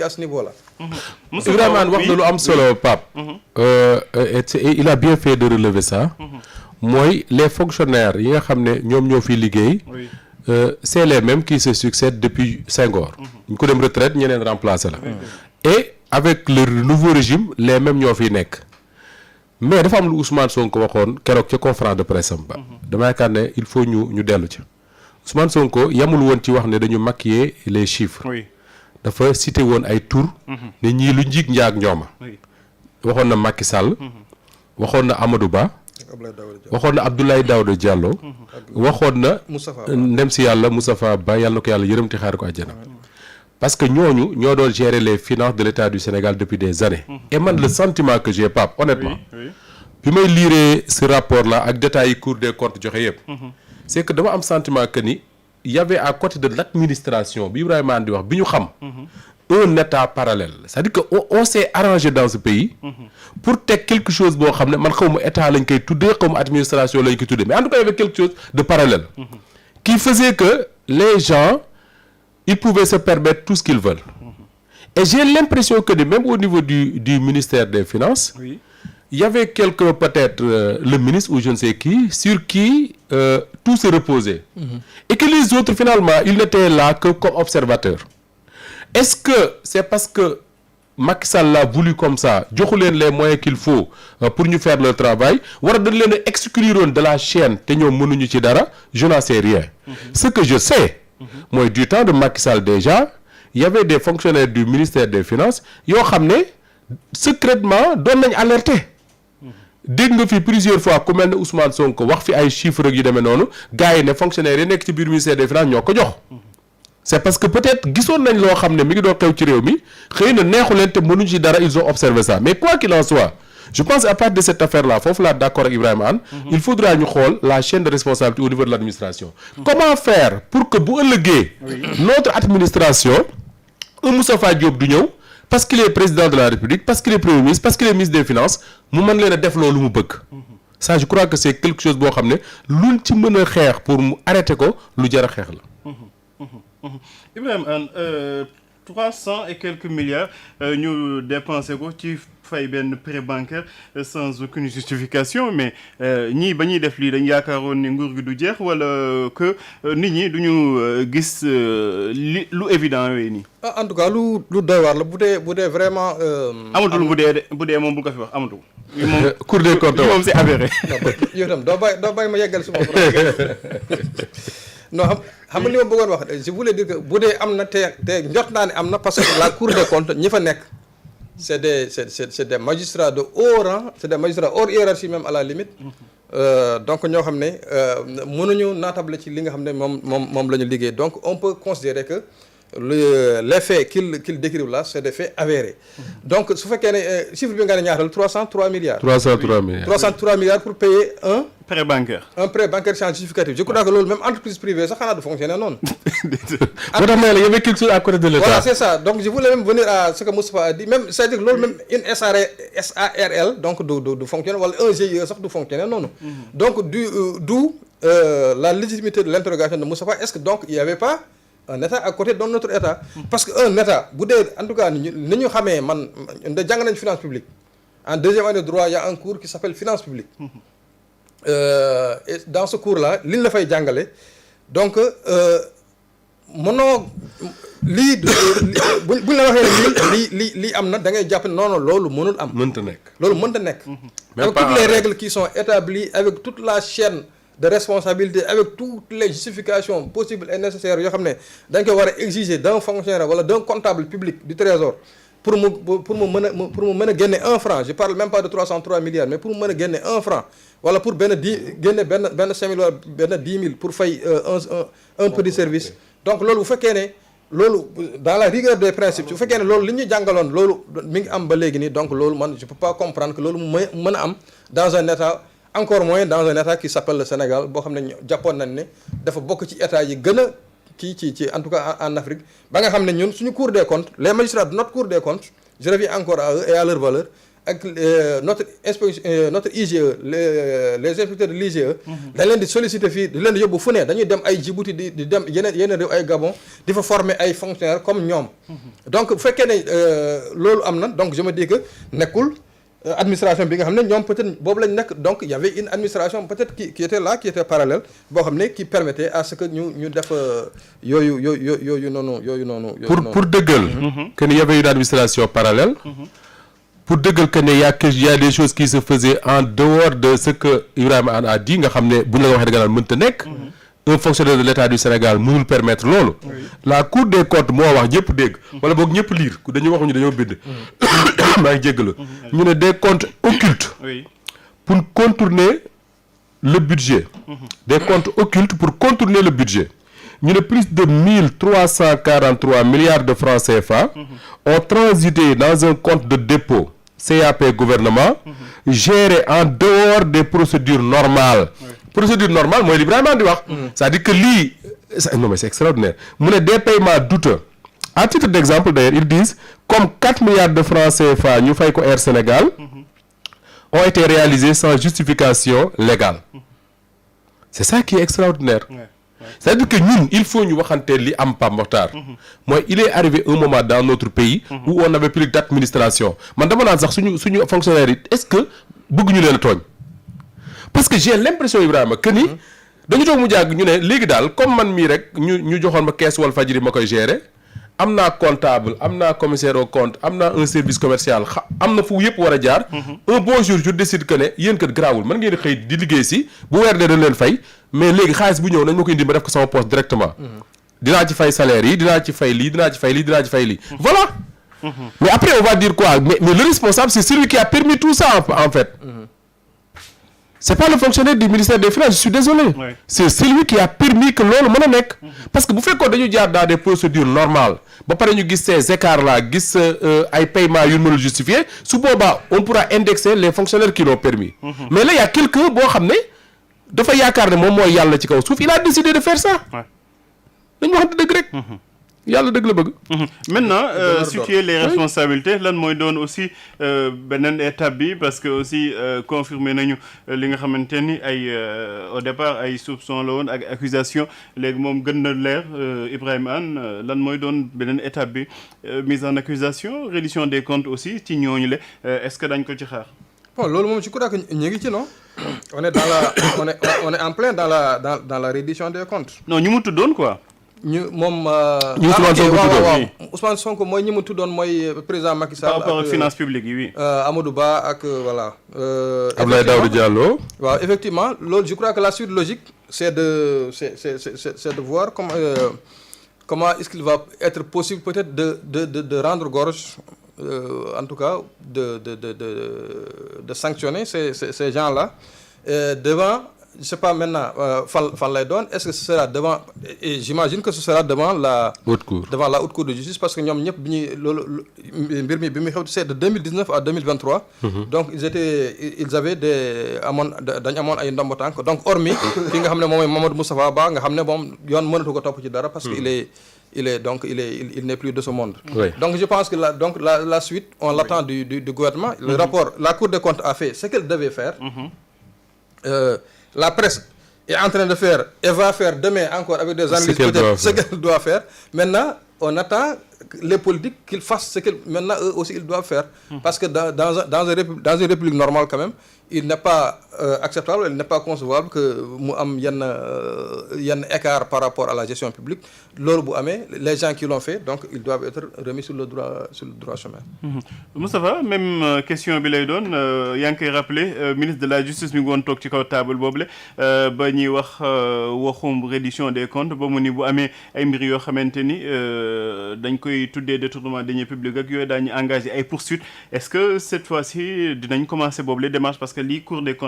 à ce niveau là. Ibrahima wax na lu am solo Pape. Il a bien fait de relever ça. mooy les fonctionnaires yi nga xam ne ñoom ñoo fiy liggéey. c'est les mêmes qui se succèdent depuis Senghor. ñu ko dem retraite ñeneen remplacé la. et avec le nouveau régime les mêmes ñoo fiy nekk. mais dafa am lu Ousmane Sonko waxoon keroog ca conférence de presse am ba. dama yaakaar ne il faut ñu dellu ci. Ousmane Sonko yamul woon ci wax ne dañu maquiller les chiffres. dafa cité woon ay tur. ne ñii lu njiig njaag ñooma. waxoon na Macky Sall. waxoon na Amadou Ba. waxoon na Abdoulaye Daouda Diallo. waxoon na ndem si yàlla Moustapha Ba yàlla na ko yàlla yërëm te xaar ko àjjana. parce que ñooñu ñoo doon gérer les finances de l'État du Sénégal depuis des années. et man le sentiment que j'ai Pape honnêtement. bi may lire ce rapport là ak détails yi Cour des comptes joxe yëpp. c'est que dama am sentiment que ni y avait à côté de l'administration bi Ibrahima di wax bi ñu xam. un état parallèle c'est-à-dire que on s'est arrangé dans ce pays. pour teg quelque chose boo xam ne man xaw ma état lañ koy tuddee xaw ma administration lañ koy tuddee mais en tout cas il y avait quelque chose de parallèle. qui faisait que les gens ils pouvaient se permettre tout ce qu'ils veulent. et j'ai l'impression que même au niveau du ministère des Finances. il y avait quelqu'un peut-être le ministre ou je ne sais qui sur qui tout se reposait. et que les autres finalement ils n'étaient là que comme observateurs. est-ce que c'est parce que Macky Sall l'a voulu comme ça joxu leen les moyens qu'il faut pour ñu faire leur travail wala dañ leen a exclure de la chaîne te ñoom mënuñu ci dara je n'en sais rien. ce que je sais. mooy du temps de Macky Sall déjà il y avait des fonctionnaires du ministère des Finances yoo xam ne secrètement doon nañ alerter. dégg nga fi plusieurs fois ku mel ne Ousmane Sonko wax fi ay chiffres yu demee noonu gars yi ne fonctionnaires yi nekk ci biir ministère des Finances ñoo ko jox. c'est parce que peut-être gisoon nañ loo xam ne mi ngi doon xew ci réew mi xëy na neexu leen te mënuñu ci dara ils ont observé ça mais quoi qu'il en soit je pense à partir de cette affaire là foofu laa d'accord ak Ibrahima Anne. il faudra ñu xool la chaîne de responsabilité au niveau de l'administration. comment faire pour que bu ëllëgee. notre administration un Moustapha Diop du ñëw parce qu'il est président de la République parce qu'il est premier ministre parce qu'il est ministre des Finances mu mën leen a def loolu mu bëgg. ça je crois que c'est quelque chose boo xam ne luñ ci mën a xeex pour mu arrêter ko lu jar a xeex la. Ibrahima Anne 300 et quelques milliards ñu dépensé ko ci fay benn prêt bancaire sans aucune justification mais ñii ba ñuy def lii dañ yaakaaroon ni nguur gi du jeex wala que nit ñi duñu gis li lu évident yooyu nii. en tout cas lu doy waar la bu dee vraiment. amatul bu dee moom bu ko fi wax amatul. moom Cour des comptes moom c'est avéré. yow itam doo bàyyi ma yeggal suma non xam nga li ma bëggoon wax je voulais dire que bu dee am na te njort naa ne am na parce que la Cour des comptes ñi fa nekk c'est des magistrats de haut rang c'est des magistrats hors hiérarchie même à la limite. donc ñoo xam ne mënuñu naatable ci li nga xam ne moom la ñu liggéey donc on peut considérer que les faits qu'il décrivent là c'est des faits avérés. donc su fekkee ne chiffre bi nga ne ñaatal 303 milliards. 303 milliards pour payer un prêt bancaire sans justificatif je crois que loolu même entreprise privée sax xanaa du fonctionner noonu. boo tax il y avait quelque chose à côté de l'État. voilà c'est ça donc je voulais même venir à ce que Moustapha a dit même c'est-à-dire loolu même une SARL donc du fonctionner wala un GIE sax du fonctionner noonu. donc d'où la légitimité de l'interrogation de Moustapha est-ce que donc il y avait pas un état à côté de notre état. parce que un état bu dee en tout cas ni ñu xamee man da jàng nañ finance publique en deuxième année de droit il y a un cours qui s'appelle finance publique. et dans ce cours là liñ la fay jàngale donc mënoo lii buñ la waxee ne lii am na da ngay jàpp ne non loolu mënul am. mënta nekk loolu mënta nekk. avec toutes les règles qui sont établies avec toute la chaîne de responsabilité avec toutes les justifications possibles et nécessaires yoo xam ne dañ ko war a exiger d'un fonctionnaire wala d'un comptable public du trésor pour mu mën a génne 1 franc je parle même pas de 303 milliards mais pour mu mën a génne 1 franc wala pour génne benn 5 000 wala benn 10 000 pour fay un petit service. donc loolu bu fekkee ne loolu dans la rigueur des principes su fekkee ne loolu li ñu jàngaloon loolu mi ngi am ba léegi nii donc loolu man je peux pas comprendre que loolu mu mën a am dans un état encore moins dans un état qui s'appelle le Sénégal boo xam ne jàppoon nañ ne dafa bokk ci état yi gën a kii ci en tout cas en Afrique ba nga xam ne ñun suñu Cour des comptes les magistrats de notre Cour des comptes je reviens encore à eux et à leur valeur ak notre inspection notre IGE les inspecteurs de l'IGE dañ leen di solliciter fii di leen di yóbbu fu ne dañuy dem ay Djibouti di dem yeneen réew ay Gabon di fa former ay fonctionnaires comme ñoom donc bu fekkee ne loolu am na donc je me dis que nekkul administration bi nga xam ne ñoom peut-être boobu lañ nekk donc il y avait une administration peut-être qui était là qui était parallèle boo xam ne qui permettait à ce que ñu def yooyu noonu pour dëggal que ni y avait une administration parallèle pour dëggal que ne y a des choses qui se faisaient en dehors de ce que Ibrahima Anne a dit nga xam ne bu ñu la waxee da nga naan mënta nekk un fonctionnaire de l'État du Sénégal mënul permettre loolu la Cour des comptes moo wax ñëpp dégg wala boog ñëpp lire dañu waxuñu dañoo bind maa ngi jéggalu ñu ne des comptes occultes pour contourner le budget des comptes occultes pour contourner le budget ñu ne plus de 1343 milliards de francs CFA ont transité dans un compte de dépôt CAP gouvernement géré en dehors des procédures normales procédure normale mooy li Ibrahima di wax c'est-à-dire que lii non mais c'est extraordinaire mu ne des paiements douteux à titre d'exemple d'ailleurs ils disent comme 4 milliards de francs CFA ñu fay ko Air Sénégal ont été réalisés sans justification légale c'est ça qui est extraordinaire c'est-à-dire que ñun il faut ñu waxante li am Pape Mokhtar mooy il est arrivé un moment dans notre pays où on n'avait plus d'administration man dama naan sax suñu fonctionnaires yi est-ce que bëgguñu leen a tooñ parce que j'ai l'impression Ibrahima que ni dañu toog mu jàgg ñu ne léegi daal comme man mii rek ñu joxoon ma kees Walfadjri ma koy gérer am naa comptable am naa commissaire au compte am naa un service commercial am na fu yëpp war a jaar un bon jour je décide que ne yéen kat garaawul mën ngeen xëy di liggéey si bu weer dee dañ leen fay mais léegi xaalis bu ñëw nañ ma ko indi ma def ko sama poste directement dinaa ci fay salaire yi dinaa ci fay lii dinaa ci fay lii dinaa ci fay lii voilà mais après on va dire quoi mais le responsable c'est celui qui a permis tout ça en fait c'est pas le fonctionnaire du ministère des Finances je suis désolé c'est celui qui a permis que loolu mën a nekk parce que bu fekkoon dañu jaar dans des procédures normales ba pare ñu gis ces écarts là gis ay paiements yu mënul justifier su boobaa on pourra indexer les fonctionnaires qui l'ont permis mais là il y a quelqu'un boo xam ne dafa yaakaar ne moom mooy yàlla ci kaw suuf il a décidé de faire ça dañu waxante dëgg rek yàlla dëgg la bëgg. maintenant situer les responsabilités lan mooy doon aussi beneen étape bi parce que aussi confirmer nañu li nga xamante ni ay au départ ay soupçons la woon ak accusation léegi moom gën na leer Ibrahima Anne lan mooy doon beneen étape bi mise en accusation reddition des comptes aussi ci ñooñu le est-ce que dañ ko ci xaar. bon loolu moom je crois que ñu ngi ci non on est dans la on est en plein dans la reddition des comptes. non ñu mu tuddoon quoi. ñu moom. ñu Ousmane Sonko tuddoon Ousmane Sonko mooy ñi mu tuddoon mooy président Macky Sall. par rapport ak finance publique yi oui. Amadou Ba ak voilà. Abdoulaye Daouda Diallo. waaw effectivement loolu je crois que la suite logique c'est de voir comment est-ce qu'il va être possible peut-être de rendre gorge en tout cas de sanctionner ces gens-là devant. Je sais pas maintenant fan lay doon est-ce que ce sera devant et j'imagine que ce sera devant la haute cour de justice parce que ñoom ñëpp bi ñuy loolu mbir mi bi muy xew c'est de 2019 à 2023 donc ils avaient dañ amoon ay ndombo tànk donc hormis ki nga xam ne moom mooy Mamadou Moustapha Ba nga xam ne moom yoon mënatu ko topp ci dara parce que il n'est plus de ce monde donc je pense que la suite on l'attend du gouvernement le rapport la Cour des comptes a fait ce qu'elle devait faire la presse est en train de faire et va faire demain encore avec des analyses peut-être ce qu'elle doit faire. Maintenant, on attend les politiques qu'ils fassent ce qu'ils maintenant eux aussi ils doivent faire. Parce que dans une république normale quand même, il n'est pas acceptable, il n'est pas concevable que mu am yenn écart par rapport à la gestion publique. Loolu bu amee les gens qui l'ont fait donc ils doivent être remis sur le droit chemin. Moustapha même question bi lay doon yaa ngi koy rappelé ministre de la justice mi ngi woon toog ci kaw table boobule ba ñuy wax waxum reddition des comptes ba mu ni bu amee ay mbir yoo xamante ni dañ koy tuddee détournement de deniers publics ak yooyu daañu engagé ay poursuites est-ce que cette fois-ci dinañ commencer boobule démarche parce que lii Cour des comptes